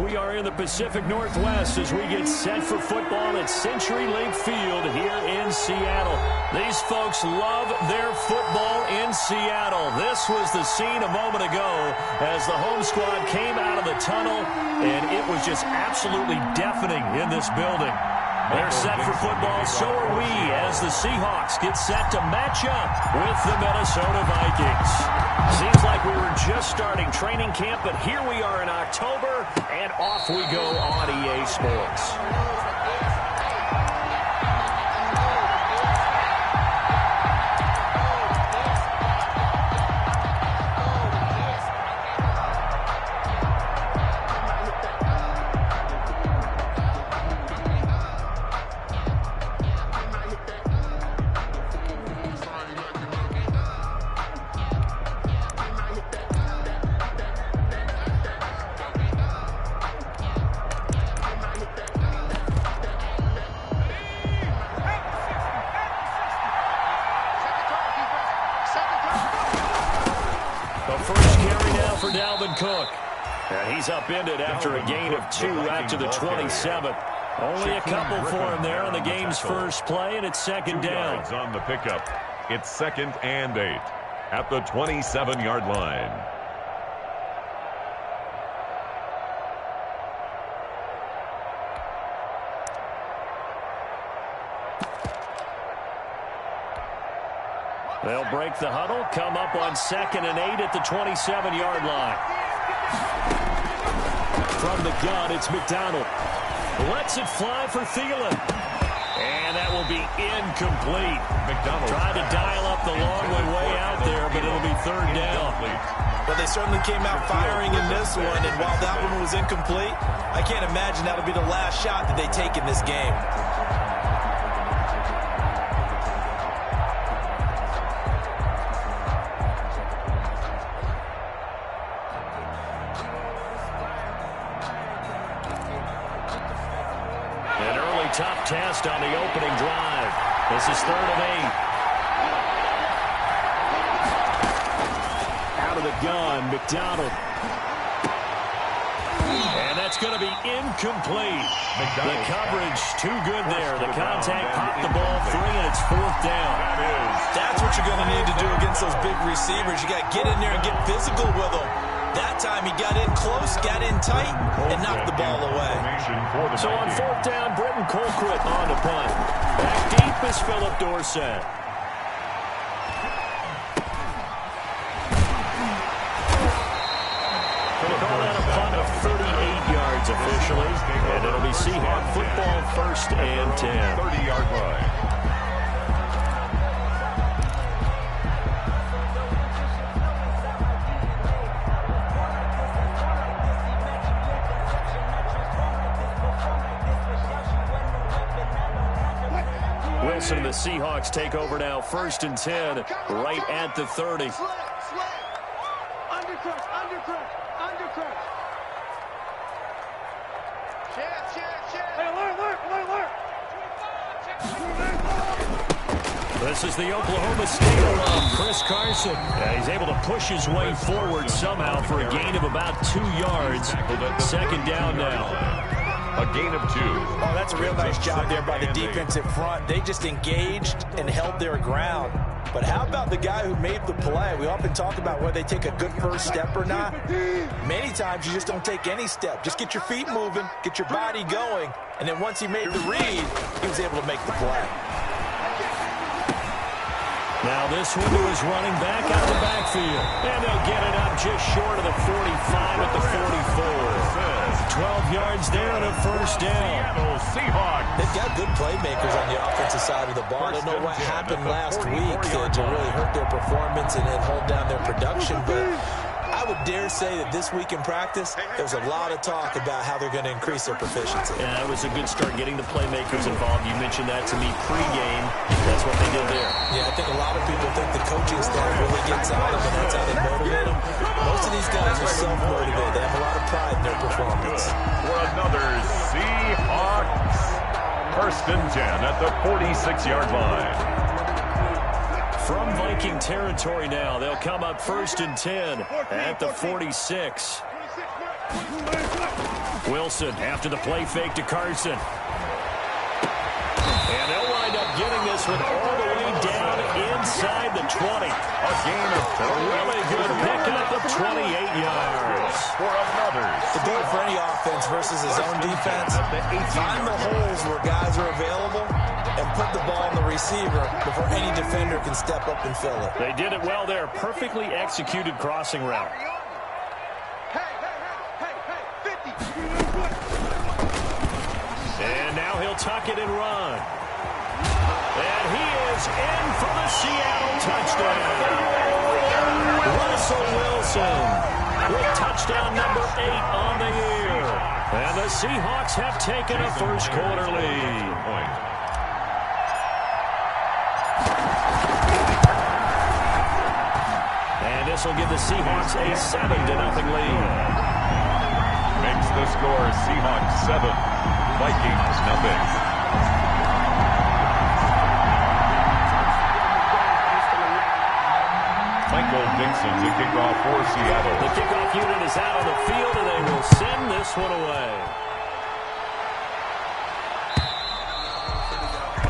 We are in the Pacific Northwest as we get set for football at Century Link Field here in Seattle. These folks love their football in Seattle. This was the scene a moment ago as the home squad came out of the tunnel, and it was just absolutely deafening in this building. They're set for football, so are we, as the Seahawks get set to match up with the Minnesota Vikings. Seems like we were just starting training camp, but here we are in October, and off we go on EA Sports. And he's upended after a gain of 2 out to the 27th. Only a couple for him there on the game's first play, and it's second down. On the pickup, it's 2nd and 8 at the 27-yard line. They'll break the huddle, come up on 2nd and 8 at the 27-yard line. From the gun, it's McDonald. Lets it fly for Thielen. And that will be incomplete. McDonald tried to dial up the long way out there, but it'll be 3rd down. Well, they certainly came out firing in this one, and while that one was incomplete, I can't imagine that'll be the last shot that they take in this game. Tough test on the opening drive. This is 3rd and 8. Out of the gun, McDonald. And that's going to be incomplete. The coverage too good there. The contact popped the ball free, and it's 4th down. That's what you're going to need to do against those big receivers. You got to get in there and get physical with them. That time he got in close, got in tight, and knocked the ball away. So on 4th down, Britton Colquitt on the punt. Back deep is Philip Dorsett. Going to call that a punt of 38 yards officially, and it'll be Seahawk football 1st and 10. 30-yard line. And the Seahawks take over now, 1st and 10, right at the 30. Undercut. Hey, alert. This is the Oklahoma State alum, Chris Carson. He's able to push his way forward somehow for a gain of about 2 yards. 2nd down now. A gain of 2. Oh, that's a real nice job there by the defensive front. They just engaged and held their ground. But how about the guy who made the play? We often talk about whether they take a good first step or not. Many times you just don't take any step. Just get your feet moving, get your body going, and then once he made the read, he was able to make the play. Now this one to his running back out of the backfield. And they'll get it up just short of the 45 at the 44. 12 yards there and a 1st down. They've got good playmakers on the offensive side of the ball. I don't know what happened last week to really hurt their performance and then hold down their production, but I would dare say that this week in practice, there's a lot of talk about how they're going to increase their proficiency. Yeah, that was a good start getting the playmakers involved. You mentioned that to me pregame. That's what they did there. Yeah, I think a lot of people think the coaching staff really gets on them, and that's how they motivate them. Most of these guys are self-motivated. They have a lot of pride in their performance. For another Seahawks. 1st and 10 at the 46-yard line. From Viking territory now, they'll come up 1st and 10 at the 46. Wilson after the play fake to Carson. And they'll wind up getting this one all the way down inside the 20. A gain of A really good pickup of 28 yards. for another. The goal for any offense versus his own defense, find the holes where guys are available and put the ball on the receiver before any defender can step up and fill it. They did it well there. Perfectly executed crossing route. And now he'll tuck it and run. And he is in for the Seattle touchdown. Russell Wilson with touchdown number 8 on the year. And the Seahawks have taken a first quarter lead. And this will give the Seahawks a 7-0 lead. Makes the score Seahawks 7, Vikings 0. Michael Dixon, the kickoff for Seattle. The kickoff unit is out on the field, and they will send this one away.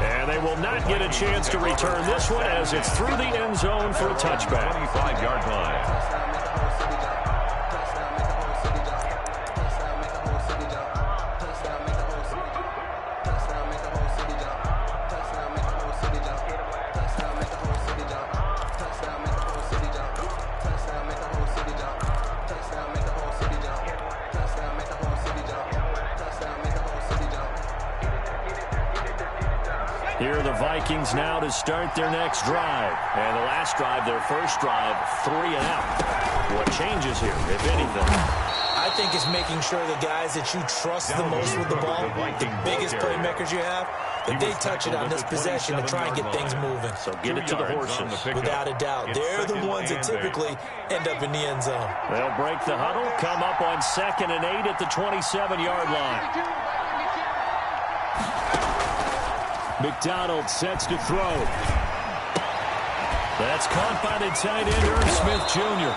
And they will not get a chance to return this one as it's through the end zone for a touchback. 25-yard line. Here are the Vikings now to start their next drive. And the last drive, their first drive, 3 and out. What changes here, if anything? I think it's making sure the guys that you trust the most with the ball, the biggest playmakers you have, that they touch it on this possession to try and get things moving. So get it to the horses. Without a doubt. They're the ones that typically end up in the end zone. They'll break the huddle, come up on 2nd and 8 at the 27-yard line. McDonald sets to throw. That's caught by the tight end, Irv Smith Jr.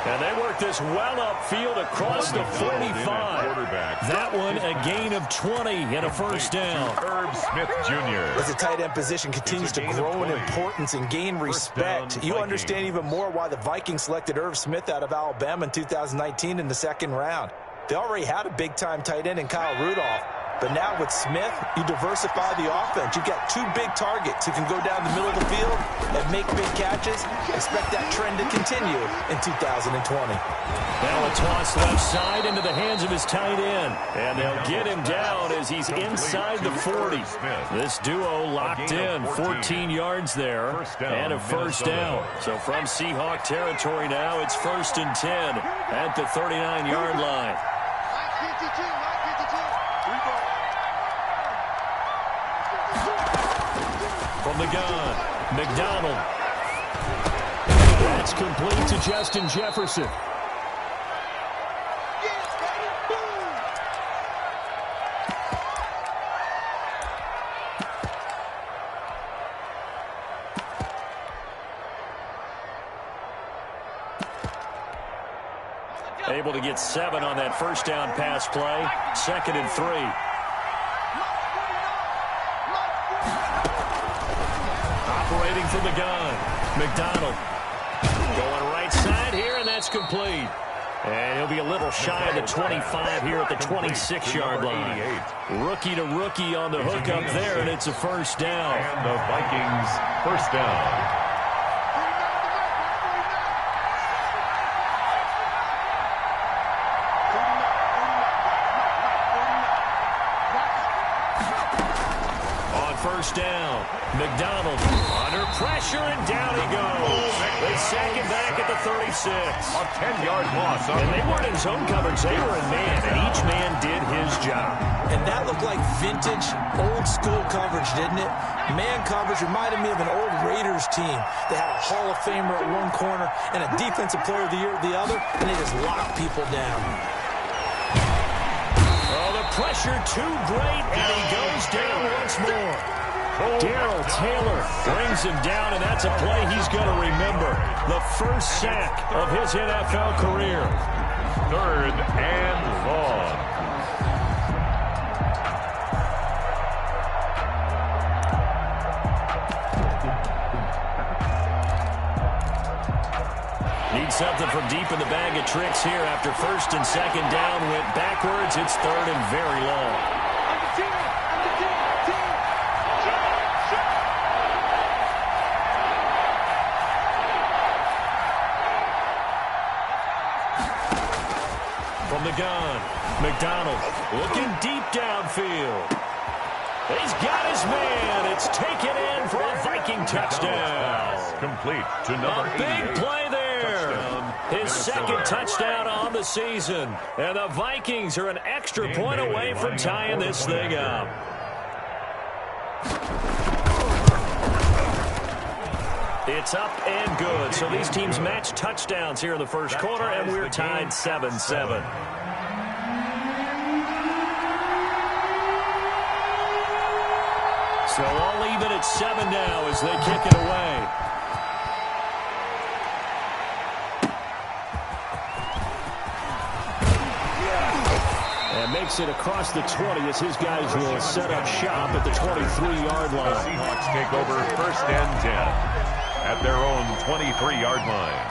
And they work this well upfield across the 45. That one a gain of 20 and a first down. Irv Smith Jr. As the tight end position continues to grow in importance and gain respect, you understand even more why the Vikings selected Irv Smith out of Alabama in 2019 in the 2nd round. They already had a big-time tight end in Kyle Rudolph. But now with Smith, you diversify the offense. You've got 2 big targets who can go down the middle of the field and make big catches. Expect that trend to continue in 2020. Now a toss left side into the hands of his tight end. And they'll get him down as he's inside the 40. This duo locked in, 14 yards there and a first down. So from Seahawk territory now, it's 1st and 10 at the 39-yard line. From the gun, McDonald. That's complete to Justin Jefferson. Able to get 7 on that first down pass play. 2nd and 3. Operating from the gun, McDonald going right side here, and that's complete. And he'll be a little shy of the 25 here at the 26-yard line. Rookie to rookie on the hook up there, and it's a first down. And the Vikings first down. First down. McDonald under pressure, and down he goes. They sack him back at the 36. A 10-yard loss. And they weren't in zone coverage. They were in man, and each man did his job. And that looked like vintage, old-school coverage, didn't it? Man coverage reminded me of an old Raiders team. They had a Hall of Famer at one corner and a Defensive Player of the Year at the other, and they just locked people down. Oh, the pressure too great, and he goes down once more. Darrell Taylor brings him down, and that's a play he's going to remember. The first sack of his NFL career. 3rd and long. Need something from deep in the bag of tricks here after 1st and 2nd down. Went backwards. It's 3rd and very long. From the gun, McDonald looking deep downfield. He's got his man. It's taken in for a Viking touchdown. Complete to number 88. A big play there. His 2nd touchdown on the season. And the Vikings are an extra point away from tying this thing up. It's up and good. So these teams match touchdowns here in the first quarter, and we're tied 7-7. So all even at 7 now as they kick it away. And makes it across the 20 as his guys will set up shop at the 23-yard line. The Seahawks take over 1st and 10 at their own 23-yard line.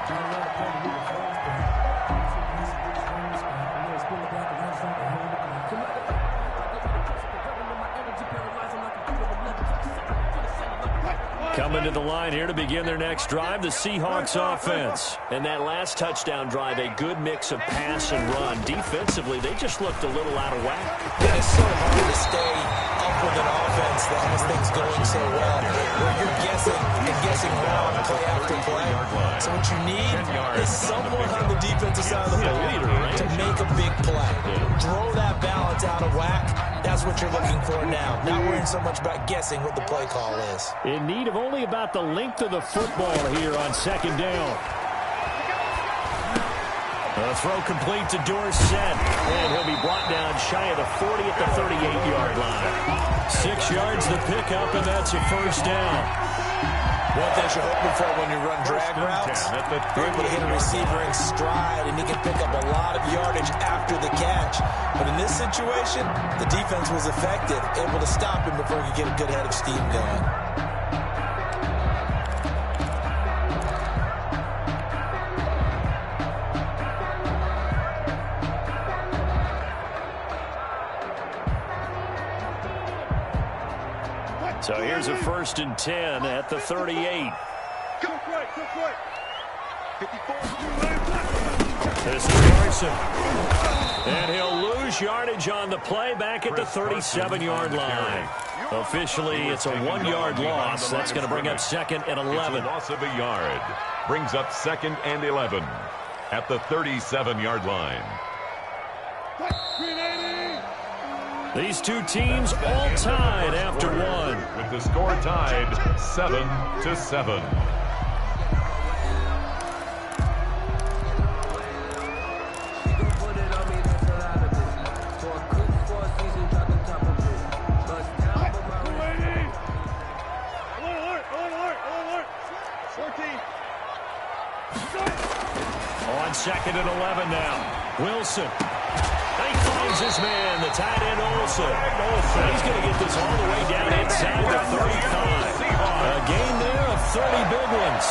Coming to the line here to begin their next drive, the Seahawks offense. And that last touchdown drive, a good mix of pass and run. Defensively, they just looked a little out of whack. Yeah, it's so hard to stay up with an offense that has things going so well, where you're guessing and guessing wrong play after play. So what you need is someone on the defensive side of the ball to make a big play. Throw that balance out of whack. That's what you're looking for now. Not worrying so much about guessing what the play call is. In need of only about the length of the football here on 2nd down. A throw complete to Dorsett. And he'll be brought down shy of the 40 at the 38-yard line. 6 yards the pickup, and that's a 1st down. One thing you're hoping for when you run drag routes, you're able to hit a receiver in stride, and he can pick up a lot of yardage after the catch. But in this situation, the defense was effective, able to stop him before he could get a good head of steam going. So here's a 1st and 10 at the 38. This is Carson. And he'll lose yardage on the play back at the 37-yard line. Officially, it's a 1-yard loss. That's going to bring up 2nd and 11. It's a loss of a yard. Brings up 2nd and 11 at the 37-yard line. These two teams all tied after 1. With the score tied 7-7. On 2nd and 11 now. Wilson. He finds his man, the tight end Olsen. He's going to get this all the way down inside the 35. A gain there of 30 big ones.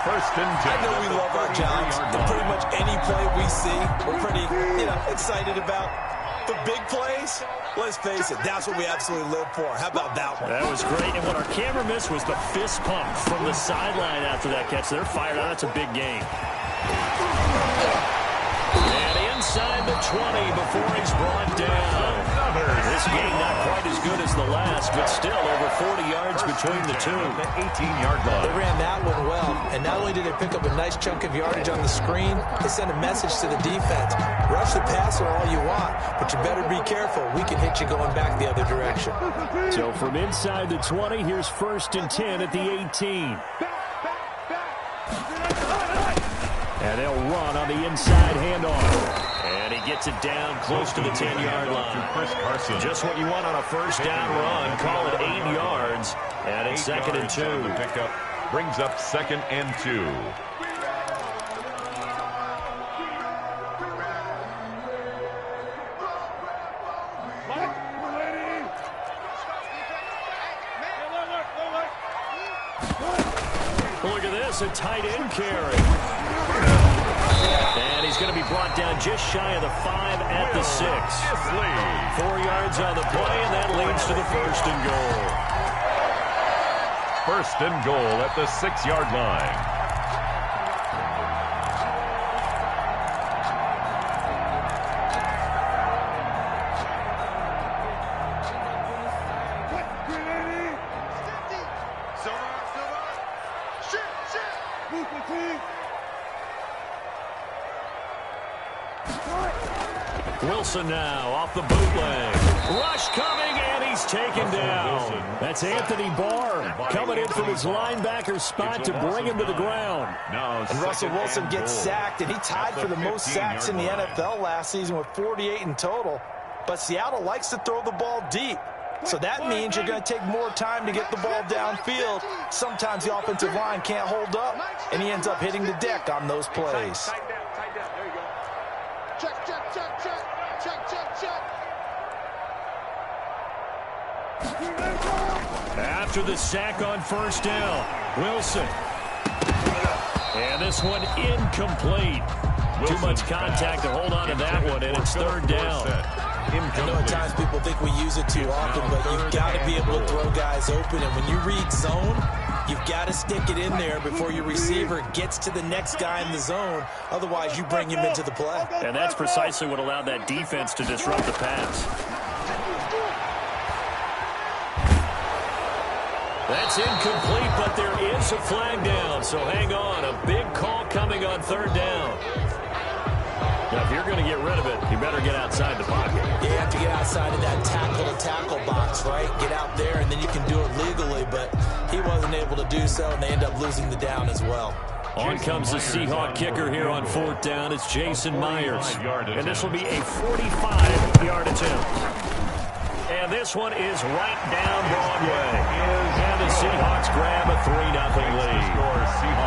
1st and 10. I know we love our jobs, and pretty much any play we see, we're pretty, excited about. The big plays, let's face it, that's what we absolutely live for. How about that one? That was great, and what our camera missed was the fist pump from the sideline after that catch. They're fired out. That's a big gain. And inside the 20 before he's brought down. This game not quite as good as the last, but still over 40 yards between the two. The 18-yard line. They ran that one well, and not only did they pick up a nice chunk of yardage on the screen, they sent a message to the defense. Rush the passer all you want, but you better be careful. We can hit you going back the other direction. So from inside the 20, here's 1st and 10 at the 18. And they'll run on the inside handoff. And he gets it down close to the 10-yard line. Just what you want on a 1st down run. Call it 8 yards. And it's 2nd and 2. The pickup brings up 2nd and 2. There's a tight end carry. And he's going to be brought down just shy of the 5 at the 6. 4 yards on the play, and that leads to the 1st and goal. 1st and goal at the 6-yard line. Wilson now off the bootleg. Rush coming, and he's taken down. That's Anthony Barr coming in from his linebacker spot to bring him to the ground. And Russell Wilson gets sacked, and he tied for the most sacks in the NFL last season with 48 in total. But Seattle likes to throw the ball deep. So that means you're going to take more time to get the ball downfield. Sometimes the offensive line can't hold up, and he ends up hitting the deck on those plays. Check, check, check, check. Check, check, check. After the sack on 1st down, Wilson. And this one incomplete. Too much contact to hold on to that one, and it's 3rd down. I know at times people think we use it too often, but you've got to be able to throw guys open. And when you read zone, you've got to stick it in there before your receiver gets to the next guy in the zone. Otherwise, you bring him into the play. And that's precisely what allowed that defense to disrupt the pass. That's incomplete, but there is a flag down. So hang on. A big call coming on 3rd down. Now, if you're going to get rid of it, you better get outside the pocket. You have to get outside of that tackle-to-tackle box, right? Get out there, and then you can do it legally. But he wasn't able to do so, and they end up losing the down as well. On comes the Seahawk kicker here on 4th down. It's Jason Myers. And this will be a 45-yard attempt. And this one is right down Broadway. And the Seahawks grab a 3-0 lead.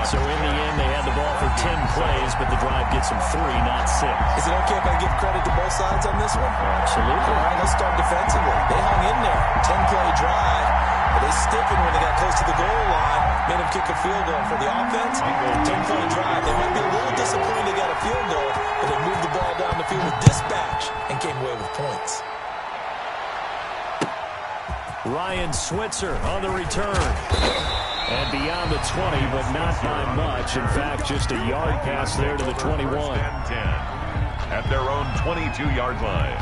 So in the end, they had the ball for 10 plays, but the drive gets them 3, not 6. Is it okay if I give credit to both sides on this one? Absolutely. All right, let's start defensively. They hung in there. 10-play drive. But they stiffened when they got close to the goal line. Made them kick a field goal for the offense. 10-play drive. They might be a little disappointed they got a field goal, but they moved the ball down the field with dispatch and came away with points. Ryan Switzer on the return. And beyond the 20, but not by much. In fact, just a yard pass there to the 21. 10 at their own 22-yard line.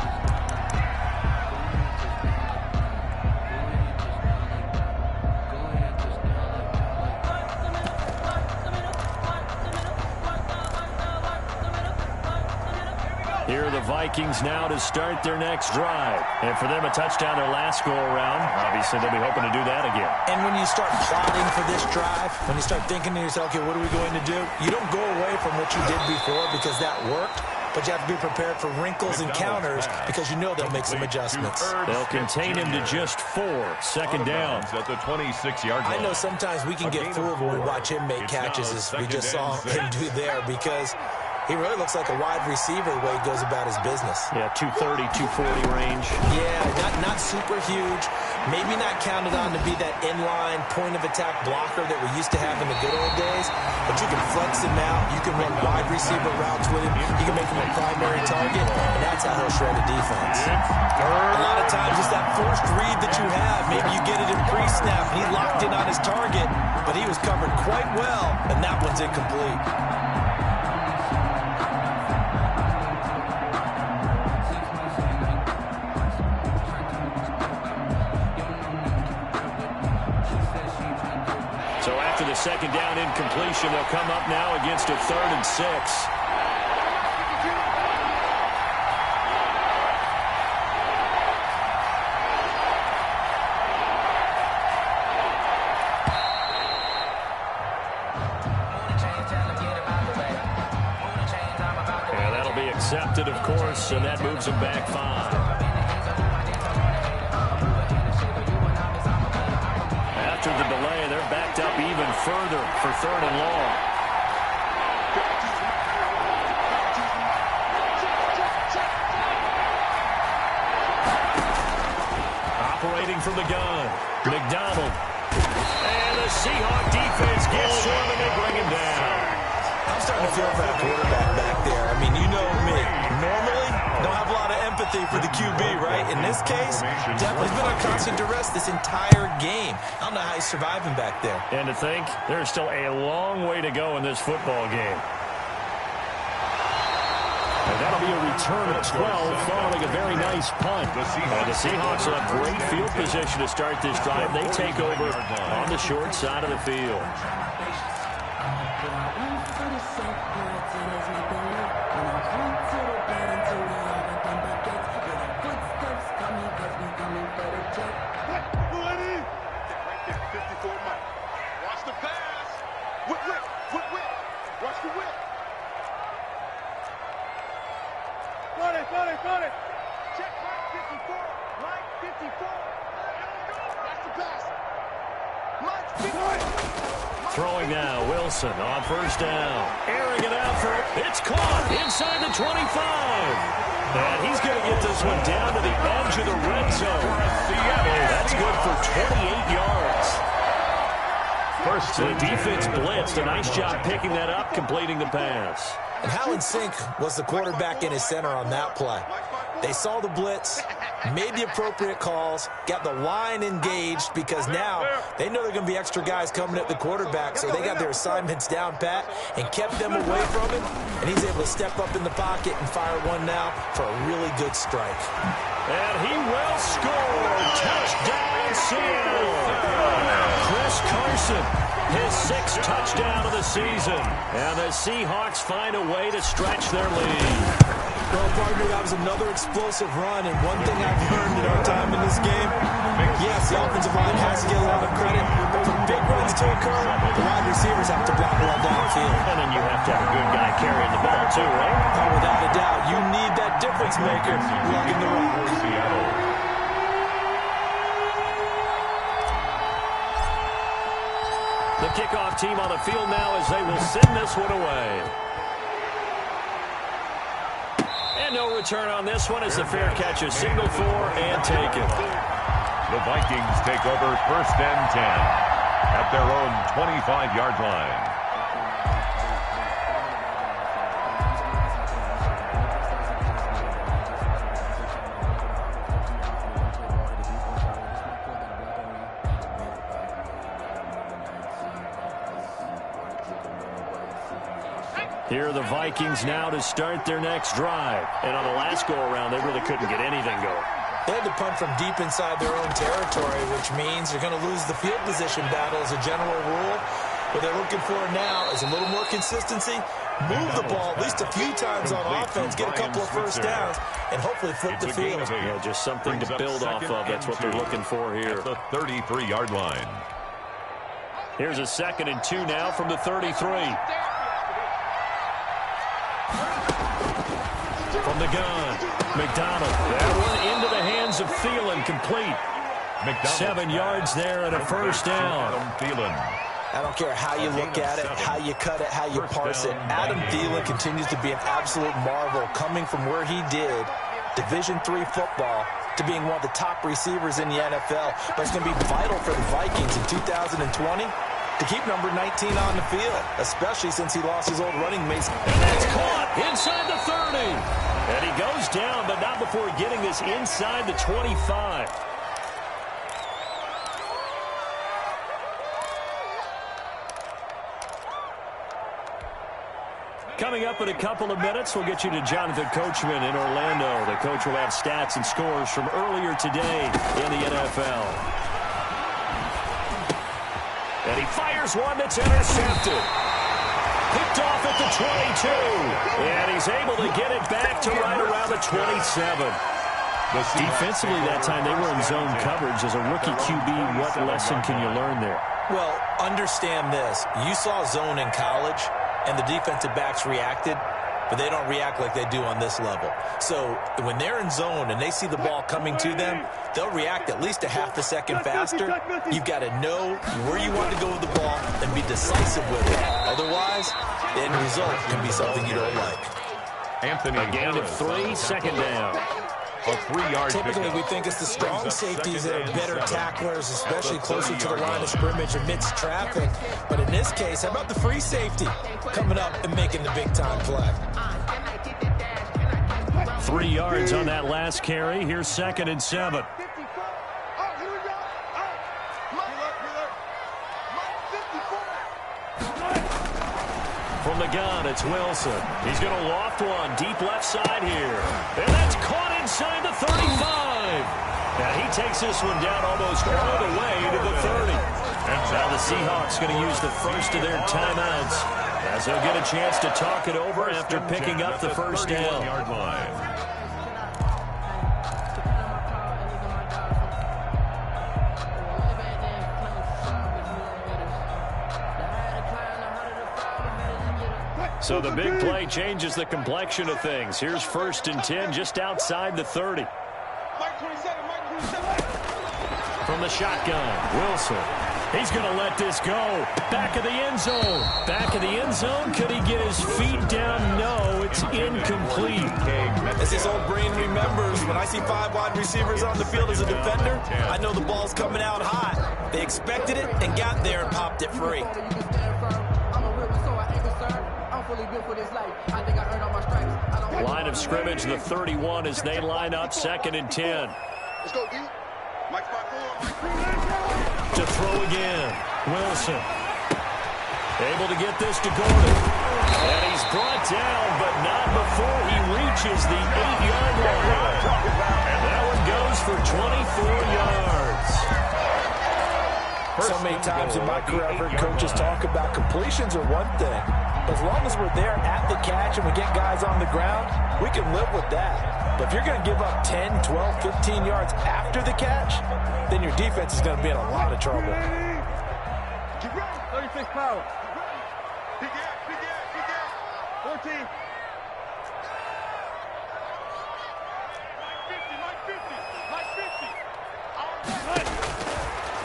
Here are the Vikings now to start their next drive. And for them, a touchdown their last go-around. Obviously, they'll be hoping to do that again. And when you start plotting for this drive, when you start thinking to yourself, okay, what are we going to do? You don't go away from what you did before because that worked. But you have to be prepared for wrinkles and counters because you know they'll make some adjustments. They'll contain him to just 4. 2nd down. At the 26-yard line. I know sometimes we can get fooled when we watch him make catches as we just saw him do there because he really looks like a wide receiver the way he goes about his business. Yeah, 230, 240 range. Yeah, not super huge. Maybe not counted on to be that inline point-of-attack blocker that we used to have in the good old days. But you can flex him out. You can run wide receiver routes with him. You can make him a primary target, and that's how he'll shred a defense. A lot of times it's that first read that you have. Maybe you get it in pre-snap, and he locked in on his target, but he was covered quite well, and that one's incomplete. So after the 2nd down incompletion, they'll come up now against a 3rd and 6. Yeah, that'll be accepted, of course, and that moves them back 5. After the delay, they're backed up even further for 3rd and long. Operating from the gun, McDonald. And the Seahawk defense gets to him, and they bring him down. I'm starting to feel for that quarterback back there. I mean, you know me. Normally, don't have a lot of empathy for the QB, right? In this case, definitely been on constant duress this entire game. I don't know how he's surviving back there. And to think, there's still a long way to go in this football game. And that'll be a return of 12 following a very nice punt. And the Seahawks will have great field position to start this drive. They take over on the short side of the field. Watch the pass. Whip. Watch the whip. Run it. Check Mike 54. Mike 54. Watch the pass. Mike 54. Throwing now, Wilson on first down. Airing it out for it. It's caught inside the 25. And he's going to get this one down to the edge of the red zone. That's good for 28 yards. So the defense blitzed. A nice job picking that up, completing the pass. And how in sync was the quarterback in his center on that play? They saw the blitz, made the appropriate calls, got the line engaged because now they know there are going to be extra guys coming at the quarterback, so they got their assignments down pat and kept them away from him, and he's able to step up in the pocket and fire one now for a really good strike. And he will score. Touchdown, Seattle. Chris Carson, his 6th touchdown of the season. And the Seahawks find a way to stretch their lead. Well, partner, that was another explosive run, and one thing I've learned in our time in this game, yes, the offensive line has to get a lot of credit, but for big runs to occur, the wide receivers have to block well downfield. And then you have to have a good guy carrying the ball too, right? Oh, without a doubt, you need that difference maker lugging the rock. The kickoff team on the field now as they will send this one away. And no return on this one as the fair catch is signaled for and taken. The Vikings take over 1st and 10 at their own 25-yard line. Here are the Vikings now to start their next drive. And on the last go-around, they really couldn't get anything going. They had to punt from deep inside their own territory, which means they're going to lose the field position battle as a general rule. What they're looking for now is a little more consistency, move the ball at least a few times on offense, get a couple of first downs, and hopefully flip the field. Yeah, just something to build off of. That's what they're looking for here. At the 33-yard line. Here's a 2nd and 2 now from the 33. From the gun, McDonald. That one into the hands of Thielen, complete. 7 yards there and a first down. I don't care how you look at it, how you cut it, how you parse it. Adam Thielen continues to be an absolute marvel, coming from where he did, Division III football, to being one of the top receivers in the NFL. But it's going to be vital for the Vikings in 2020 to keep number 19 on the field, especially since he lost his old running mates. And that's caught inside the 30. And he goes down, but not before getting this inside the 25. Coming up in a couple of minutes, we'll get you to Jonathan Coachman in Orlando. The coach will have stats and scores from earlier today in the NFL. And he fires one that's intercepted. Picked off at the 22. And he's able to get it back to right around the 27. Defensively that time, they were in zone coverage. As a rookie QB, what lesson can you learn there? Well, understand this. You saw zone in college, and the defensive backs reacted, but they don't react like they do on this level. So when they're in zone and they see the ball coming to them, they'll react at least a half a second faster. You've got to know where you want to go with the ball and be decisive with it. Otherwise, the end result can be something you don't like. Anthony, a gain of 3, 2nd down. A 3-yard Typically, pickup. we think it's the strong safeties that are better tacklers, especially closer to the line of scrimmage amidst traffic. But in this case, how about the free safety coming up and making the big-time play? 3 yards on that last carry. Here's 2nd and 7. From the gun, it's Wilson. He's going to loft one deep left side here. And that's caught inside the 35. And he takes this one down almost all the way to the 30. And now the Seahawks going to use the first of their timeouts as they'll get a chance to talk it over after picking up the first down. So the big play changes the complexion of things. Here's 1st and 10 just outside the 30. From the shotgun, Wilson. He's going to let this go. Back of the end zone. Back of the end zone. Could he get his feet down? No, it's incomplete. As his old brain remembers, when I see 5 wide receivers on the field as a defender, I know the ball's coming out hot. They expected it and got there and popped it free. Line of scrimmage, the 31 as they line up 2nd and 10. Let's go, D. Mike 5-4. To throw again, Wilson. Able to get this to Gordon. And he's brought down, but not before he reaches the 8-yard line. And that one goes for 24 yards. So many times in my career, I've heard coaches talk about completions are one thing. As long as we're there at the catch and we get guys on the ground, we can live with that. But if you're going to give up 10, 12, 15 yards after the catch, then your defense is going to be in a lot of trouble. 36 power. Big gap. 14. Mike 50.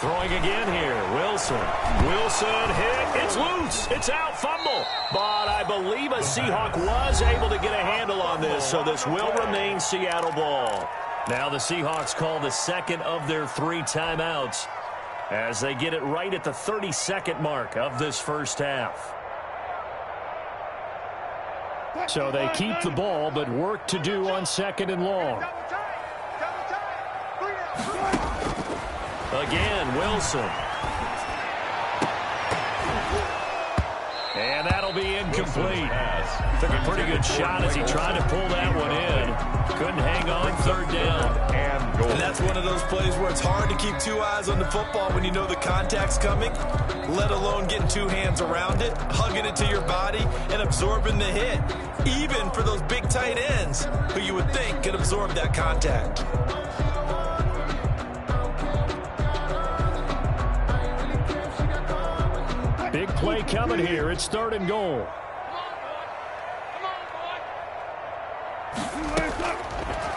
Throwing again here, Wilson. Wilson hit. It's loose. It's out. Fumble. But I believe a Seahawk was able to get a handle on this, so this will remain Seattle ball. Now the Seahawks call the 2nd of their 3 timeouts as they get it right at the 32nd mark of this first half. So they keep the ball, but work to do on 2nd and long. Again, Wilson. And that'll be incomplete. Took a pretty good shot as he tried to pull that one in. Couldn't hang on, 3rd down. And that's one of those plays where it's hard to keep 2 eyes on the football when you know the contact's coming, let alone getting 2 hands around it, hugging it to your body, and absorbing the hit. Even for those big tight ends who you would think could absorb that contact. Big play coming here. It's 3rd and goal.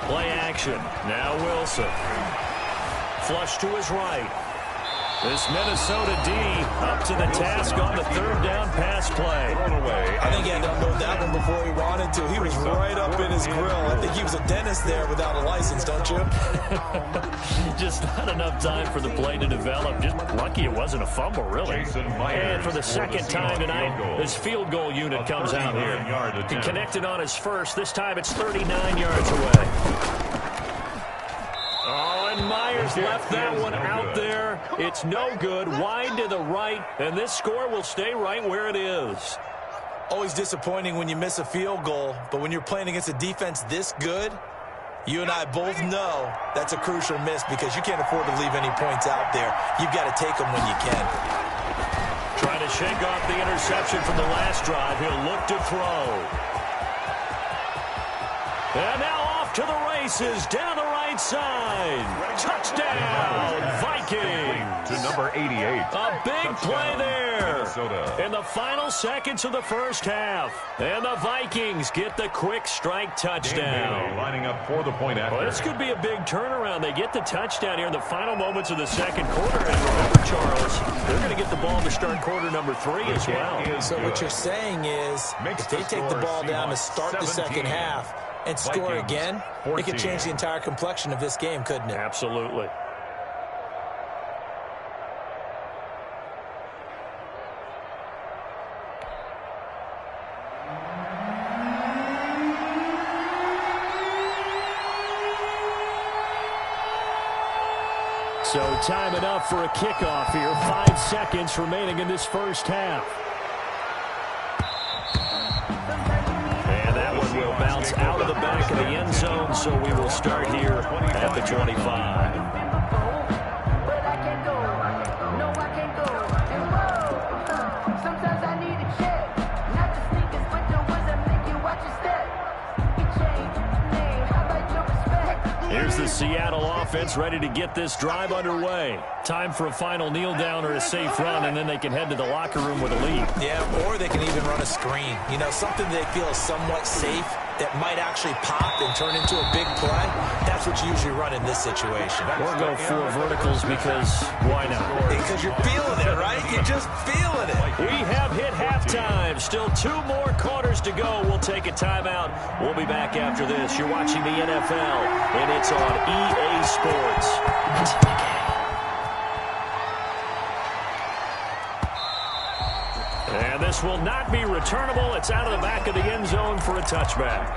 Play action. Now Wilson. Flush to his right. This Minnesota D up to the task on the 3rd down pass play. I think he had to unload that one before he wanted to. He was right up in his grill. I think he was a dentist there without a license, don't you? Just not enough time for the play to develop. Just lucky it wasn't a fumble, really. And for the 2nd time tonight, this field goal unit comes out here. He connected on his first. This time it's 39 yards away. Oh, and Myers left that one out there. It's no good. Wide to the right, and this score will stay right where it is. Always disappointing when you miss a field goal, but when you're playing against a defense this good, you and I both know that's a crucial miss because you can't afford to leave any points out there. You've got to take them when you can. Trying to shake off the interception from the last drive. He'll look to throw. And now off to the races down the right side. Touchdown, Vikings. To number 88. A big Touchdown, play there. Minnesota. In the final seconds of the first half. And the Vikings get the quick strike touchdown. Lining up for the point after. Well, this could be a big turnaround. They get the touchdown here in the final moments of the 2nd quarter. And remember, Charles, they're going to get the ball to start quarter number 3 as well. So what you're saying is, if they take the ball down to start the 2nd half, and score Vikings, again, 14. it could change the entire complexion of this game, couldn't it? Absolutely. So time enough for a kickoff here. 5 seconds remaining in this first half. And that one will bounce out of the back of the end zone, so we will start here at the 25. Here's the Seattle offense ready to get this drive underway. Time for a final kneel down or a safe run, and then they can head to the locker room with a lead. Yeah, or they can even run a screen. You know, something they feel is somewhat safe that might actually pop and turn into a big play. That's what you usually run in this situation. Or go 4 verticals because why not? Because you're feeling it, right? You're just feeling it. We have hit halftime. Still 2 more quarters to go. We'll take a timeout. We'll be back after this. You're watching the NFL, and it's on EA Sports. And this will not be returnable. It's out of the back of the end zone for a touchback.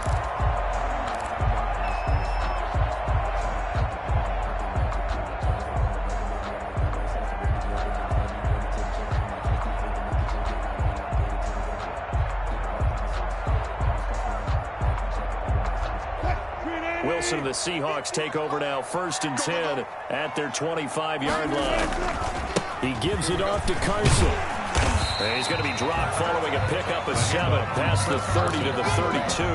Wilson and the Seahawks take over now, 1st and 10 at their 25-yard line. He gives it off to Carson. And he's going to be dropped following a pickup of 7 past the 30 to the 32.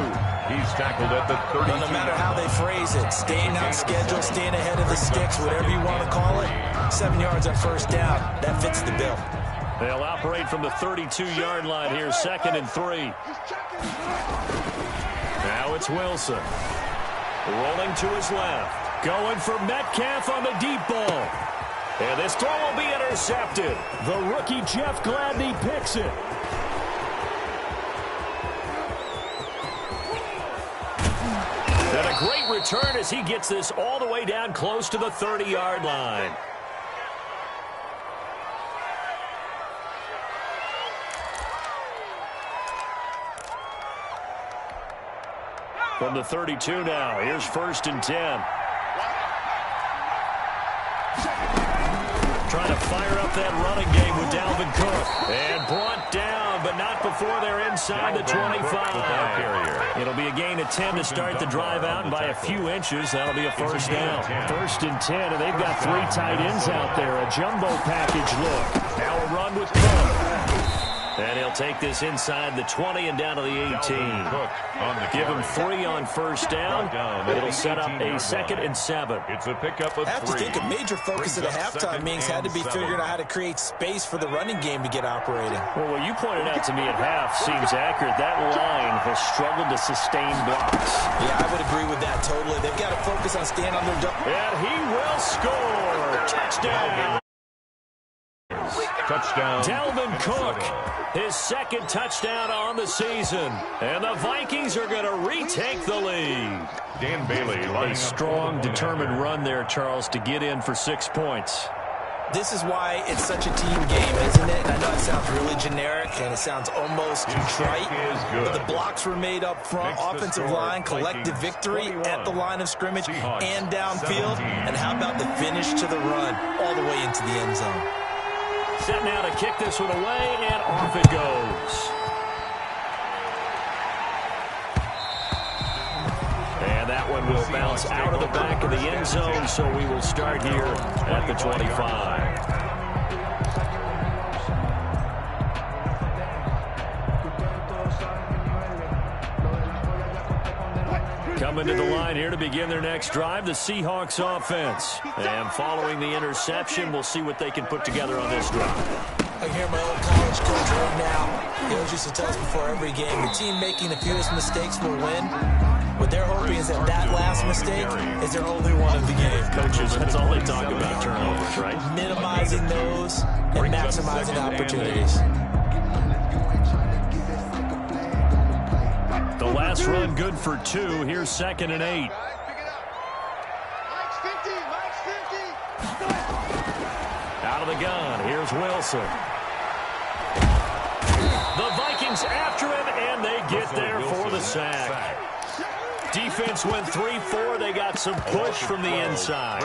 He's tackled at the 32. Well, no matter how they phrase it, staying on schedule, staying ahead of the sticks, whatever you want to call it, 7 yards on first down, that fits the bill. They'll operate from the 32-yard line here, 2nd and 3. Now it's Wilson. Rolling to his left. Going for Metcalf on the deep ball. And this throw will be intercepted. The rookie Jeff Gladney picks it. And a great return as he gets this all the way down close to the 30-yard line. From the 32 now, here's 1st and 10. Trying to fire up that running game with Dalvin Cook. And brought down, but not before they're inside the 25. It'll be a gain of 10 to start the drive out, and by a few inches, that'll be a first down. 1st and 10, and they've got 3 tight ends out there. A jumbo package look. Now a run with Cook. And he'll take this inside the 20 and down to the 18. Give him 3 on first down. It'll set up a 2nd and 7. It's a pickup of 3. I have to think a major focus of the halftime meetings had to be figuring out how to create space for the running game to get operating. Well, what you pointed out to me at half seems accurate. That line has struggled to sustain blocks. Yeah, I would agree with that totally. They've got to focus on staying on their... And he will score. Touchdown. Touchdown. Dalvin Cook, his 2nd touchdown on the season. And the Vikings are going to retake the lead. Dan Bailey. A strong, determined run there, Charles, to get in for 6 points. This is why it's such a team game, isn't it? I know it sounds really generic, and it sounds almost trite, but the blocks were made up front, offensive line, collective victory at the line of scrimmage and downfield. And how about the finish to the run all the way into the end zone? Set now to kick this one away, and off it goes. And that one will bounce out of the back of the end zone, so we will start here at the 25. Coming to the line here to begin their next drive, the Seahawks offense. And following the interception, we'll see what they can put together on this drive. I hear my old college coach right now. He always used to tell us before every game, the team making the fewest mistakes will win. What they're hoping is that that last mistake is their only one of the game. Coaches, that's all they talk about, turnovers, right? Minimizing those and maximizing opportunities. The last Pass run good for 2. Here's 2nd and 8. Out of the gun. Here's Wilson. The Vikings after him, and they get there for the sack. Defense went 3-4. They got some push from the inside.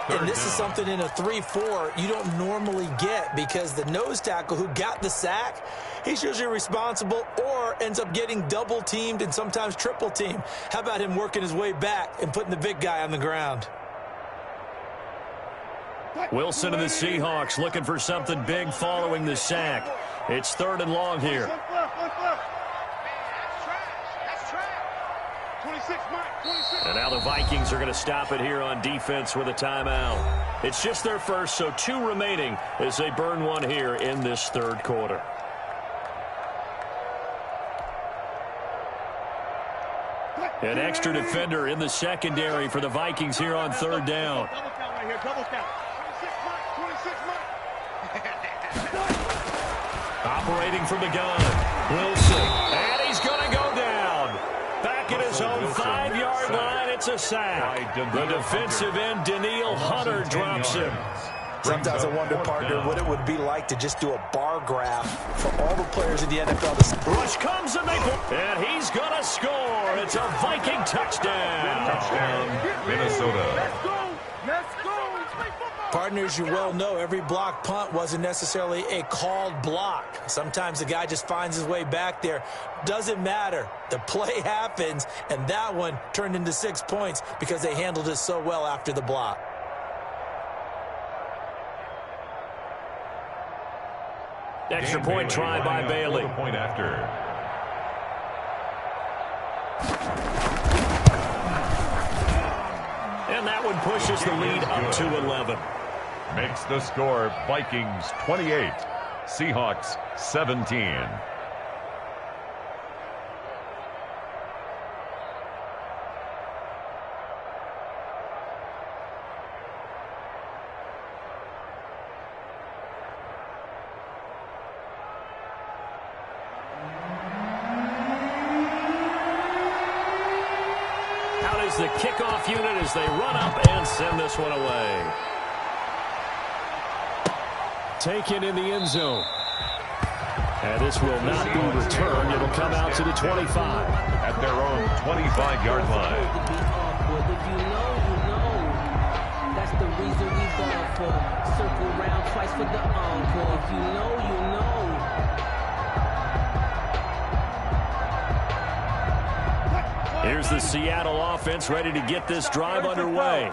And this is something in a 3-4 you don't normally get, because the nose tackle who got the sack, he's usually responsible or ends up getting double teamed and sometimes triple teamed. How about him working his way back and putting the big guy on the ground? Wilson and the Seahawks looking for something big following the sack. It's 3rd and long here. And now the Vikings are going to stop it here on defense with a timeout. It's just their first, so 2 remaining as they burn one here in this 3rd quarter. An extra defender in the secondary for the Vikings here on 3rd down. Operating from the gun, Wilson, and he's going to go down. Back at his own 5-yard line, it's a sack. The defensive end, Danielle Hunter, drops him. Sometimes I wonder, partner, what it would be like to just do a bar graph for all the players in the NFL. Rush comes and and he's going to score. It's a Viking touchdown. Touchdown, Minnesota. Let's go. Partners, you well know every block punt wasn't necessarily a called block. Sometimes the guy just finds his way back there. Doesn't matter. The play happens, and that one turned into 6 points because they handled it so well after the block. Extra point try by Bailey. Point after. And that one pushes the lead up to 11. Makes the score Vikings 28, Seahawks 17. Out is the kickoff unit as they run up and send this one away. Taken in the end zone. And this will not be returned. It'll come out to the 25. At their own 25-yard line. If you know, you know. That's the reason we ball for. Circle round twice for the encore. If you know, you know. Here's the Seattle offense ready to get this drive underway.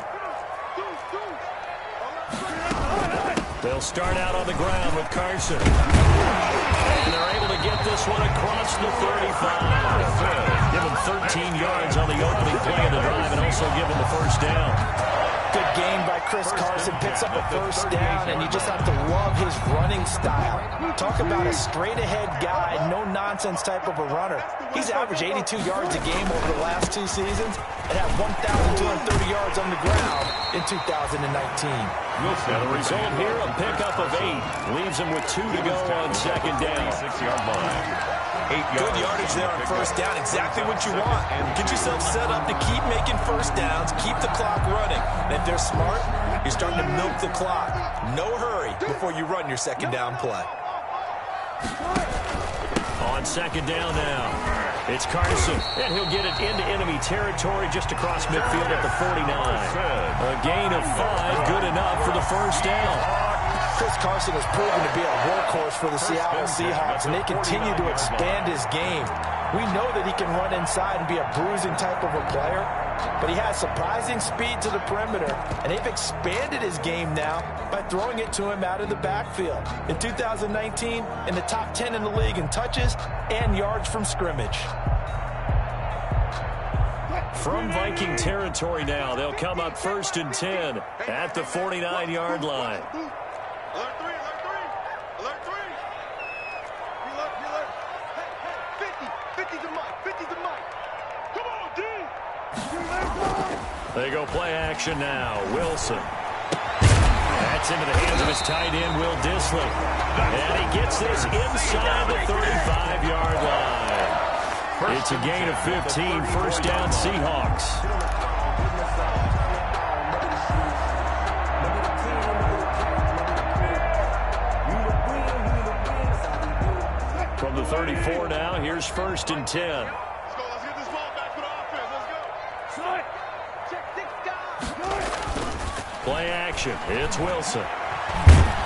They'll start out on the ground with Carson. And they're able to get this one across the 35. Give him 13 yards on the opening play of the drive and also give him the first down. Good game by Chris Carson. Picks up a first down, and you just have to love his running style. Talk about a straight-ahead guy, no-nonsense type of a runner. He's averaged 82 yards a game over the last 2 seasons and had 1,230 yards on the ground in 2019. Now the result here, a pickup of 8. Leaves him with 2 to go on second down. 6-yard line. 8 yards. Good yardage there on first down. Exactly what you want. Get yourself set up to keep making first downs, keep the clock running. And if they're smart, you're starting to milk the clock. No hurry before you run your second down play. On second down now, it's Carson, and he'll get it into enemy territory just across midfield at the 49. A gain of 5, good enough for the first down. Chris Carson has proven to be a workhorse for the Seattle Seahawks, and they continue to expand his game. We know that he can run inside and be a bruising type of a player, but he has surprising speed to the perimeter, and they've expanded his game now by throwing it to him out of the backfield. In 2019, in the top 10 in the league in touches and yards from scrimmage. From Viking territory now, they'll come up 1st and 10 at the 49-yard line. Alert 3, alert 3. Alert 3. Alert. Hey, 50 to Mike. 50 to Mike. Come on, D. They go play action now. Wilson. That's into the hands of his tight end, Will Dissly. And he gets this inside the 35-yard line. It's a gain of 15, first down Seahawks. From the 34 now, here's first and 10. Let's go. Let's get this ball back for the offense. Let's go. Check 6 guys. Play action. It's Wilson.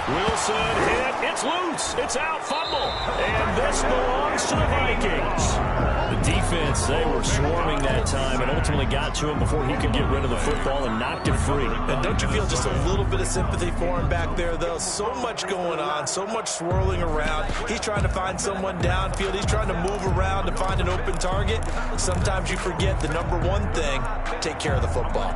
Wilson hit. It's loose. It's out. Fumble. And this belongs to the Vikings. The defense, they were swarming that time and ultimately got to him before he could get rid of the football and knocked it free. And don't you feel just a little bit of sympathy for him back there, though? So much going on, so much swirling around. He's trying to find someone downfield. He's trying to move around to find an open target. Sometimes you forget the number one thing, take care of the football.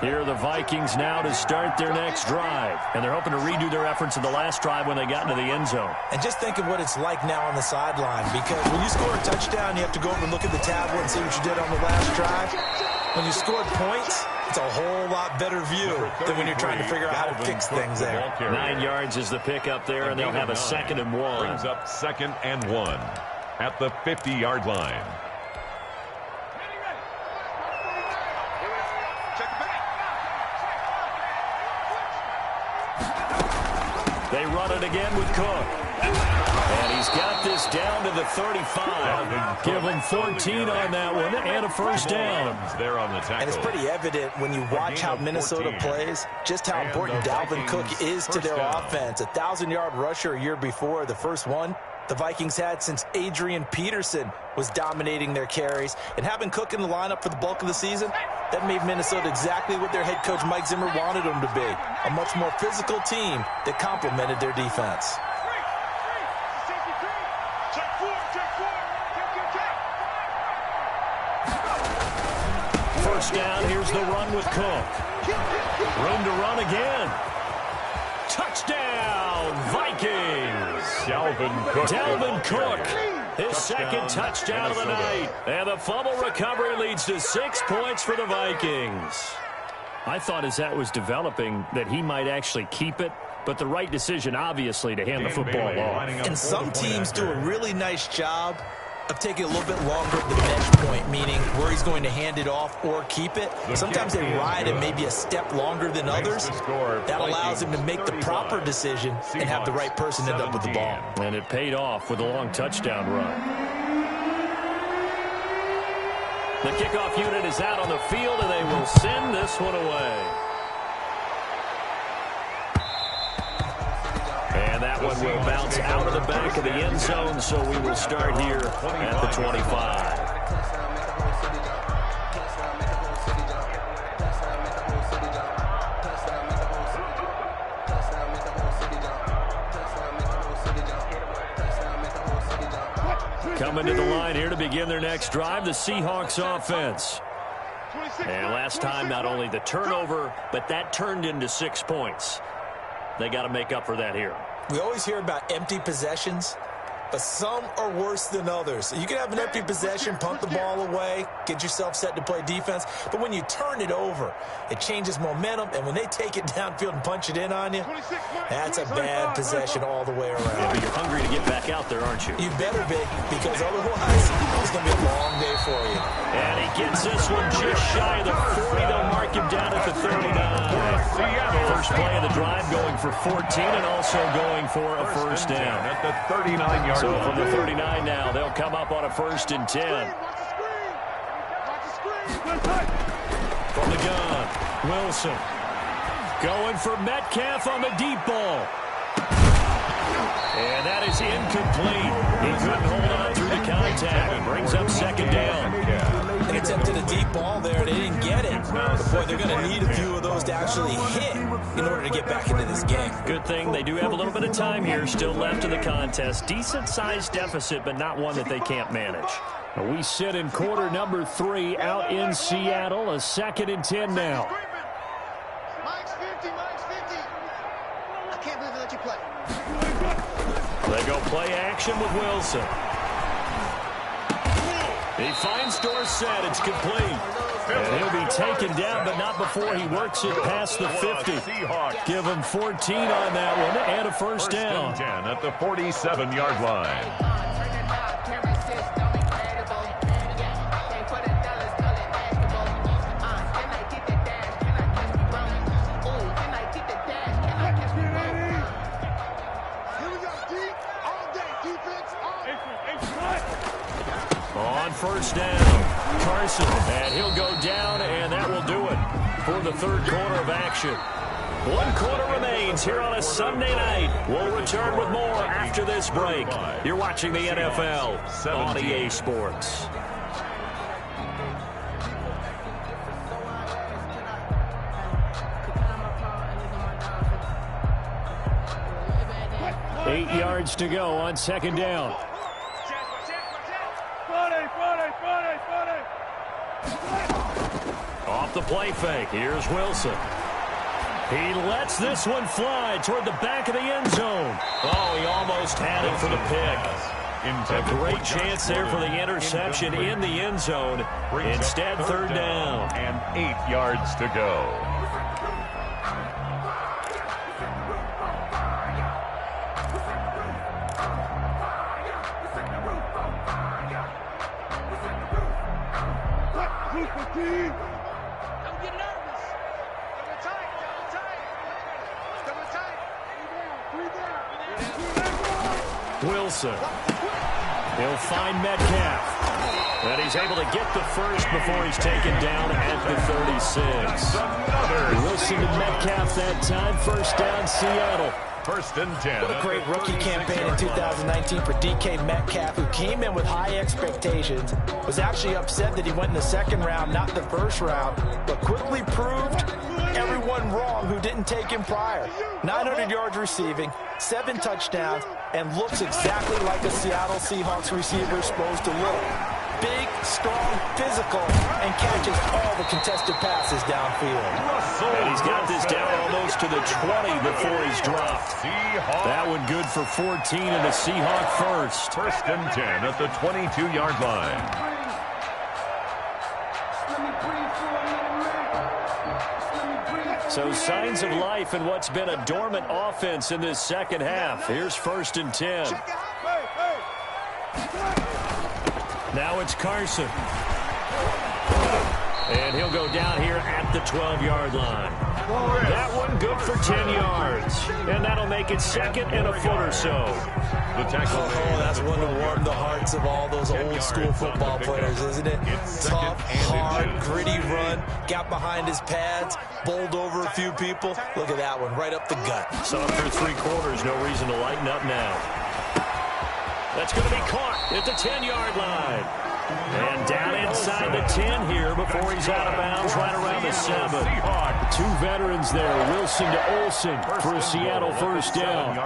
Here are the Vikings now to start their next drive. And they're hoping to redo their efforts in the last drive when they got into the end zone. And just think of what it's like now on the sideline, because when you score a touchdown, you have to go over and look at the tablet and see what you did on the last drive. When you scored points, it's a whole lot better view than when you're trying to figure out how to fix things there. 9 yards is the pick up there, and they'll have a 2nd and 1. Brings up 2nd and 1 at the 50-yard line. They run it again with Cook. And he's got this down to the 35. Give him 14 on that one and a first down. There on the tackle. And it's pretty evident when you watch how Minnesota plays, just how important Dalvin Cook is to their offense. A 1,000-yard rusher a year before, the first one the Vikings had since Adrian Peterson was dominating their carries. And having Cook in the lineup for the bulk of the season, that made Minnesota exactly what their head coach Mike Zimmer wanted them to be. A much more physical team that complemented their defense. First down, here's the run with Cook. Room to run again. Touchdown, Vikings. Dalvin Cook. His second touchdown of the night. And the fumble recovery leads to 6 points for the Vikings. I thought as that was developing that he might actually keep it, but the right decision, obviously, to hand the football off. And some teams do a really nice job of taking a little bit longer at the mesh point, meaning where he's going to hand it off or keep it. Sometimes they ride it maybe a step longer than others. That allows him to make the proper decision and have the right person end up with the ball. And it paid off with a long touchdown run. The kickoff unit is out on the field, and they will send this one away. And that one will bounce out of the back of the end zone, so we will start here at the 25. Coming to the line here to begin their next drive, the Seahawks offense. And last time, not only the turnover, but that turned into 6 points. They got to make up for that here. We always hear about empty possessions, but some are worse than others. You can have an empty possession, punt the ball away, get yourself set to play defense, but when you turn it over, it changes momentum, and when they take it downfield and punch it in on you, that's a bad possession all the way around. Yeah, but you're hungry to get back out there, aren't you? You better be, because otherwise, it's going to be a long day for you. And he gets this one just shy of the 40. They'll mark him down at the 39. First play of the drive going for 14 and also going for a first down. At the 39-yard So line. from the 39 now, they'll come up on a 1st and 10. From the gun, Wilson. Going for Metcalf on the deep ball. And that is incomplete. He couldn't hold on through the contact. It brings up 2nd down. An attempt at a deep ball there. They didn't get it. But boy, they're going to need a few of those to actually hit in order to get back into this game. Good thing they do have a little bit of time here still left in the contest. Decent-sized deficit, but not one that they can't manage. We sit in quarter number 3 out in Seattle. A 2nd and 10 now. Mike's 50, Mike's 50. I can't believe they let you play. They go play action with Wilson. He finds Dorsett. It's complete. And he'll be taken down, but not before he works it past the 50. Give him 14 on that one and a first down. 10 at the 47-yard line. On first down, Carson, and he'll go down, and that will do it for the third quarter of action. 1 quarter remains here on a Sunday night. We'll return with more after this break. You're watching the NFL on EA Sports. Eight yards to go on second down. Off the play fake. Here's Wilson. He lets this one fly toward the back of the end zone. Oh, he almost had it for the pick. A great chance there for the interception in the end zone. Instead, third down. And 8 yards to go. Wilson. He'll find Metcalf. And he's able to get the first before he's taken down at the 36. Wilson to Metcalf that time. First down, Seattle. First and 10. What a great rookie campaign in 2019 for DK Metcalf, who came in with high expectations, was actually upset that he went in the second round, not the first round, but quickly proved everyone wrong who didn't take him prior. 900 yards receiving, 7 touchdowns, and looks exactly like a Seattle Seahawks receiver is supposed to look. Big, strong, physical, and catches all the contested passes downfield. And he's got this down almost to the 20 before he's dropped. That one good for 14 and a Seahawk first. First and 10 at the 22-yard line. So signs of life in what's been a dormant offense in this second half. Here's first and 10. Now it's Carson. And he'll go down here at the 12-yard line. That one good for 10 yards. And that'll make it second and a foot or so. The tackle. Oh, that's one to warm the hearts of all those old school football players, isn't it? Tough, hard, gritty run. Got behind his pads, bowled over a few people. Look at that one, right up the gut. So after 3 quarters, no reason to lighten up now. That's going to be caught at the 10-yard line. And down inside the 10 here before he's out of bounds right around the 7. 2 veterans there, Wilson to Olsen for a Seattle first down.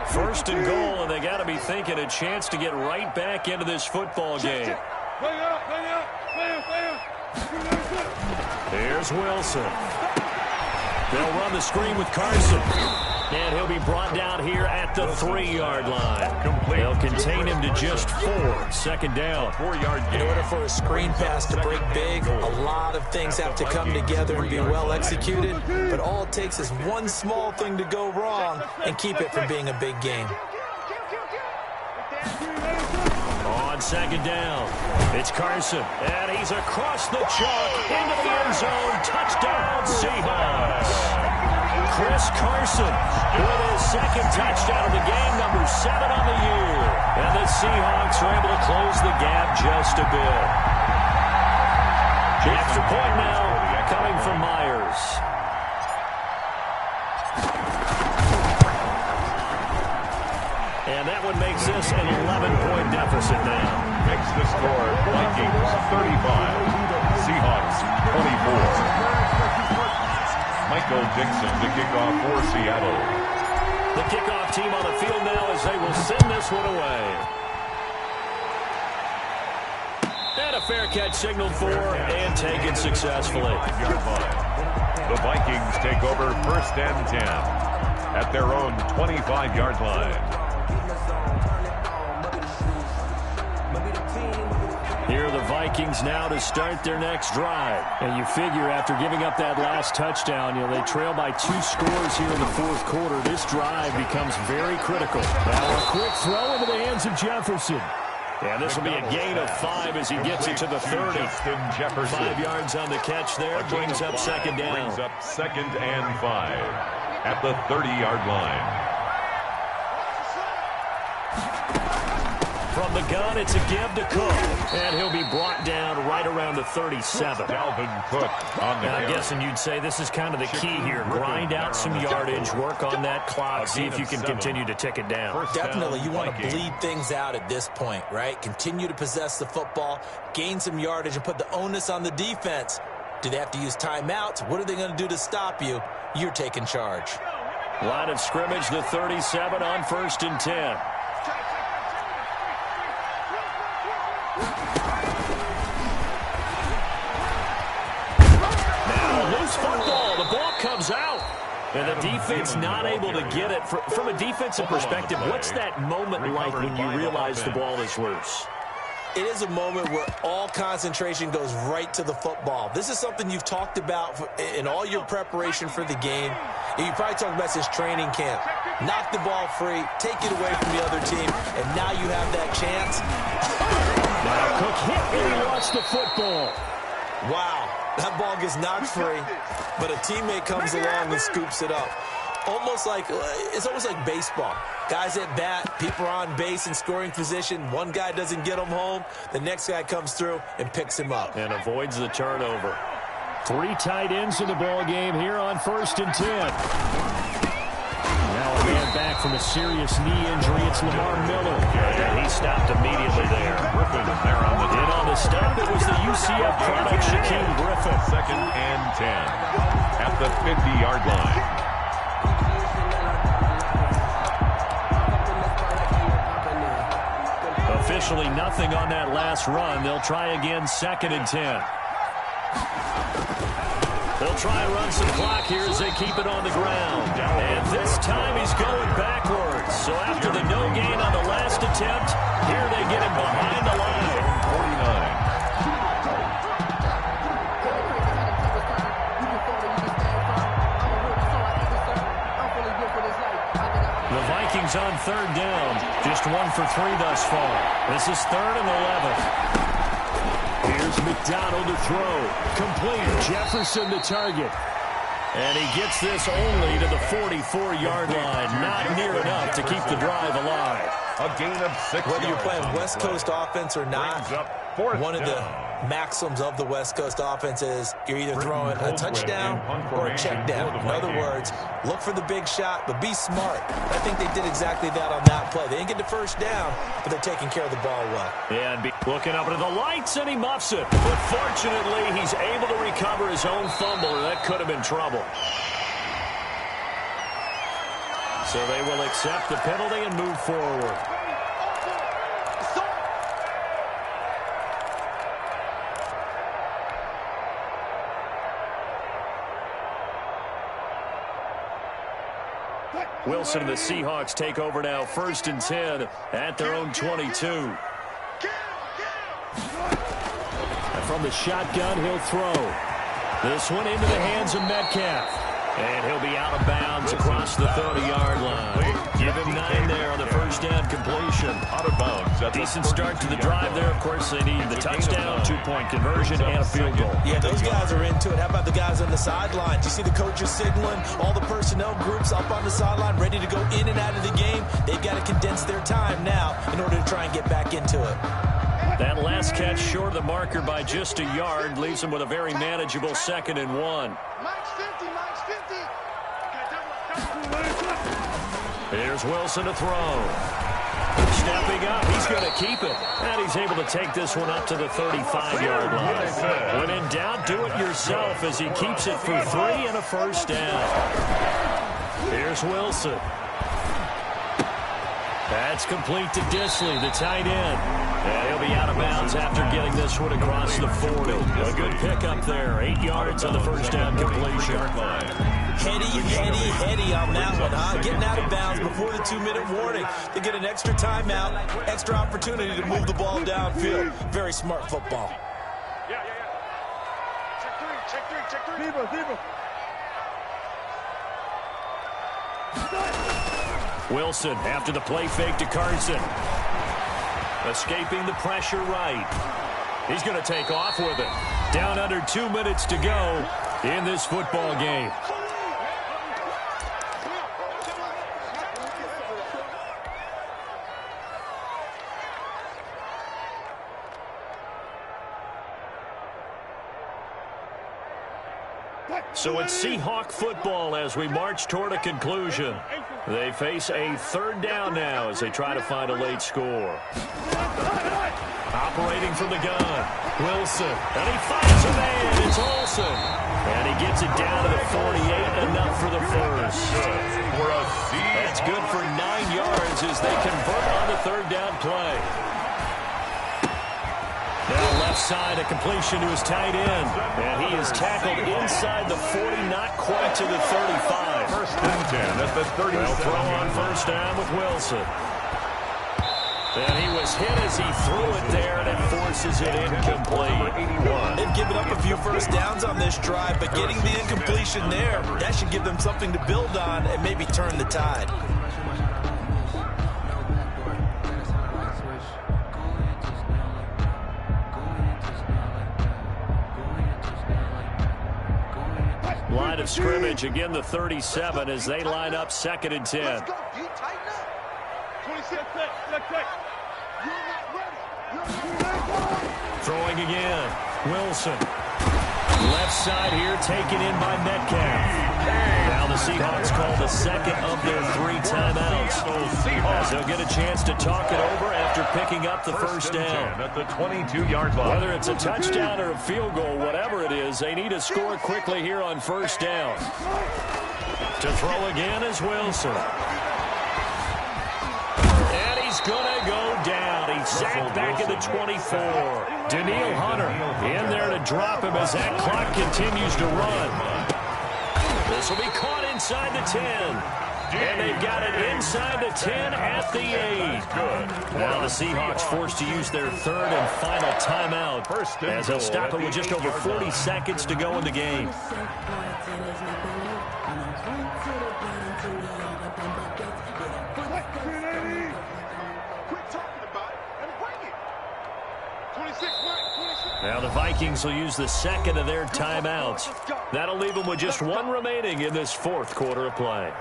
First and goal, and they got to be thinking a chance to get right back into this football game. Here's Wilson. They'll run the screen with Carson. And he'll be brought down here at the 3-yard line. They'll contain him to just 4. Second down. 4-yard gain. In order for a screen pass to break big, a lot of things have to come together and be well executed. But all it takes is one small thing to go wrong and keep it from being a big game. On second down, it's Carson. And he's across the chalk into the end zone. Touchdown, Seahawks. Chris Carson with his second touchdown of the game, number 7 on the year. And the Seahawks are able to close the gap just a bit. The extra point now coming from Myers. And that one makes this an 11-point deficit now. Makes the score Vikings 35, Seahawks 24. Michael Dixon to kick off for Seattle. The kickoff team on the field now as they will send this one away. And a fair catch signaled for and taken successfully. The Vikings take over first and 10 at their own 25-yard line. Vikings now to start their next drive. And you figure after giving up that last touchdown, they trail by 2 scores here in the fourth quarter. This drive becomes very critical. Now a quick throw into the hands of Jefferson. And this will be a gain of 5 as he gets it to the 30. 5 yards on the catch there. Brings up second down. Brings up 2nd and 5 at the 30-yard line. From the gun, it's a give to Cook. And he'll be brought down right around the 37. Dalvin Cook on the I'm guessing you'd say this is kind of the key here. Grind out some yardage, work on that clock, see if you can continue to tick it down. Definitely, you want to bleed things out at this point, right? Continue to possess the football, gain some yardage, and put the onus on the defense. Do they have to use timeouts? What are they going to do to stop you? You're taking charge. Line of scrimmage, the 37 on 1st and 10. Football. The ball comes out. And the defense not able to get it. From a defensive perspective, what's that moment like when you realize the ball is loose? It is a moment where all concentration goes right to the football. This is something you've talked about in all your preparation for the game. You probably talked about since training camp. Knock the ball free, take it away from the other team, and now you have that chance. Now Cook hit and he lost the football. Wow, that ball gets knocked free, but a teammate comes along and scoops it up. It's almost like baseball. Guys at bat, people are on base in scoring position. One guy doesn't get him home. The next guy comes through and picks him up. And avoids the turnover. 3 tight ends in the ball game here on 1st and 10. Now a man back from a serious knee injury. It's Lamar Miller. And he stopped immediately there. And on the stop, it was the UCF product, Shaquem Griffin. 2nd and 10 at the 50-yard line. Officially nothing on that last run. They'll try again 2nd and 10. They'll try and run some clock here as they keep it on the ground. And this time he's going backwards. So after the no gain on the last attempt, here they get him behind the line. 49. The Vikings on 3rd down. Just 1 for 3 thus far. This is 3rd and 11. Here's McDonald to throw. Complete. Jefferson to target. And he gets this only to the 44-yard line. Not near enough to keep the drive alive. A gain of 6 Whether you're playing yards West Coast offense or not, one of the maxims of the West Coast offense is you're either throwing a touchdown or a check down. In other words, look for the big shot, but be smart. I think they did exactly that on that play. They didn't get the first down, but they're taking care of the ball well. And looking up into the lights, and he muffs it. But fortunately, he's able to recover his own fumble, or that could have been trouble. So they will accept the penalty and move forward. Wilson and the Seahawks take over now, 1st and 10 at their own 22. And from the shotgun, he'll throw. This one into the hands of Metcalf. And he'll be out of bounds across the 30-yard line. Give him 9 there on the first down completion. Out of bounds. Decent start to the drive there. Of course, they need the touchdown, 2-point conversion, and a field goal. Yeah, those guys are into it. How about the guys on the sideline? Do you see the coaches signaling? All the personnel groups up on the sideline ready to go in and out of the game. They've got to condense their time now in order to try and get back into it. That last catch short of the marker by just a yard leaves them with a very manageable 2nd and 1. Here's Wilson to throw. Stepping up, he's going to keep it. And he's able to take this one up to the 35-yard line. When in doubt, do it yourself as he keeps it for 3 and a first down. Here's Wilson. That's complete to Disley, the tight end. And he'll be out of bounds after getting this one across the 40. A good pickup there. 8 yards on the first down completion. Heady on that one, huh? Getting out of bounds before the 2-minute warning. They get an extra timeout, extra opportunity to move the ball downfield. Very smart football. Wilson after the play fake to Carson. Escaping the pressure right. He's going to take off with it. Down under 2 minutes to go in this football game. So it's Seahawk football as we march toward a conclusion. They face a third down now as they try to find a late score. Operating from the gun, Wilson, and he finds a man. It's Olsen, and he gets it down to the 48, enough for the first. That's good for 9 yards as they convert on the third down play. Now left side, a completion to his tight end. And he is tackled inside the 40, not quite to the 35. First and 10 at the 30. They'll throw on first down with Wilson. And he was hit as he threw it there, and it forces it incomplete. They've given up a few first downs on this drive, but getting the incompletion there, that should give them something to build on and maybe turn the tide. Line of scrimmage, again the 37 as they line up 2nd and 10. Let's go, D. Tighten up. 26, Throwing again. Wilson. Left side here taken in by Metcalf. Now the Seahawks call the second of their 3 timeouts. As they'll get a chance to talk it over after picking up the first down. At the 22-yard line. Whether it's a touchdown or a field goal, whatever it is, they need to score quickly here on first down. To throw again is Wilson. And he's going to go down. He's sacked back at the 24. Daniil Hunter in there to drop him as that clock continues to run. This will be caught inside the 10. And they've got it inside the 10 at the 8. Now the Seahawks forced to use their third and final timeout as they'll stop it with just over 40 seconds to go in the game. Now the Vikings will use the second of their timeouts. That'll leave them with just 1 remaining in this 4th quarter of play.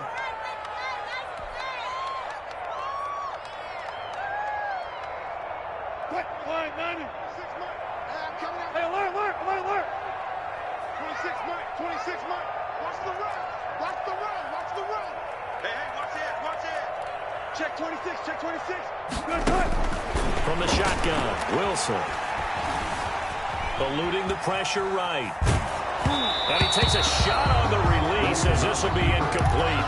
Check 26, check 26. From the shotgun, Wilson. Eluding the pressure right. And he takes a shot on the release as this will be incomplete.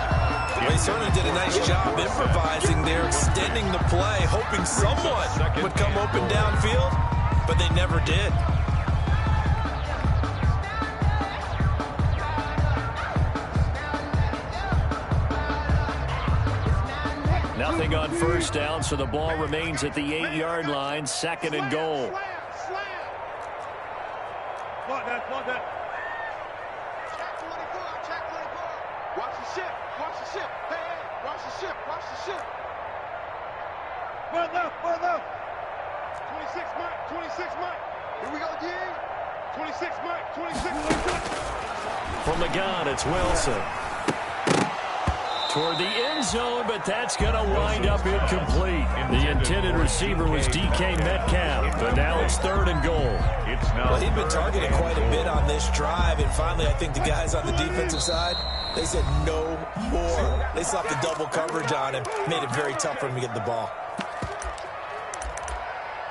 They certainly did a nice job improvising there, extending the play, hoping someone would come open downfield, but they never did. Nothing on first down, so the ball remains at the 8-yard line, 2nd and goal. Block that. Check 24, check 24. Watch the ship, watch the ship. Hey, watch the ship, watch the ship. One left. 26 Mike. Here we go, D. 26 Mike, 26 Mike. From the gun, it's Wilson. Toward the end zone, but that's going to wind up incomplete. The intended receiver was DK Metcalf, but now it's 3rd and goal. Well, he'd been targeted quite a bit on this drive, and finally I think the guys on the defensive side, they said no more. They slapped the double coverage on him, made it very tough for him to get the ball.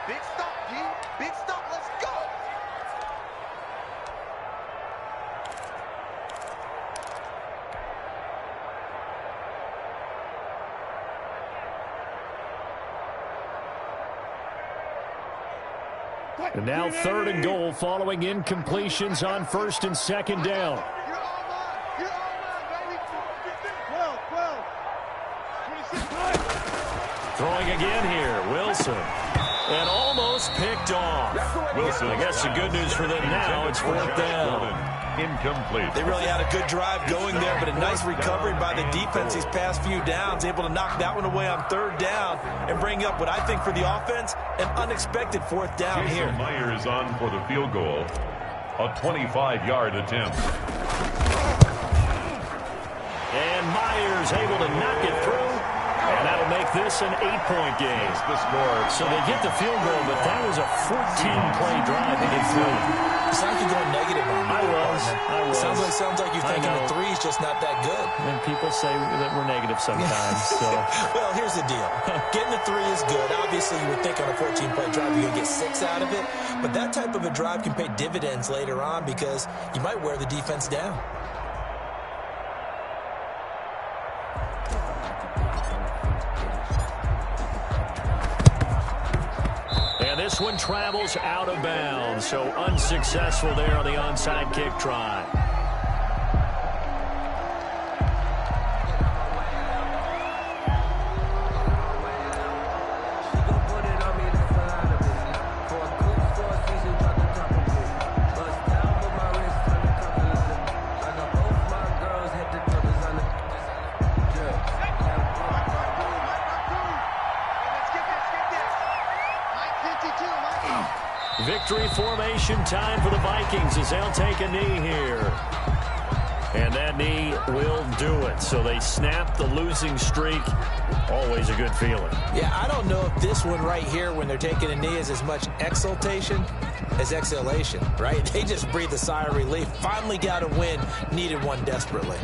Big stop, D. Big stop. Let's go. And now 3rd and goal following incompletions on 1st and 2nd down. You're all mine, baby. 12. 26 Mike. Throwing again here, Wilson. And almost picked off. Wilson. I guess the good news for them now, it's 4th down. incomplete. They really had a good drive going there, but a nice recovery by the defense these past few downs, able to knock that one away on third down and bring up what I think for the offense, an unexpected fourth down here. Myers on for the field goal, a 25-yard attempt. And Myers able to knock it through, and that'll make this an 8-point game. The score. So they get the field goal, but that was a 14-play drive to get through. It's like you're going negative on me. I was. Sounds like you're thinking the three's just not that good. And people say that we're negative sometimes. So. Well, here's the deal. Getting the three is good. Obviously, you would think on a 14-play drive you're going to get 6 out of it. But that type of a drive can pay dividends later on because you might wear the defense down. And this one travels out of bounds, so unsuccessful there on the onside kick try. Victory formation time for the Vikings as they'll take a knee here. And that knee will do it. So they snap the losing streak. Always a good feeling. Yeah, I don't know if this one right here when they're taking a knee is as much exultation as exhalation, right? They just breathe a sigh of relief. Finally got a win. Needed one desperately.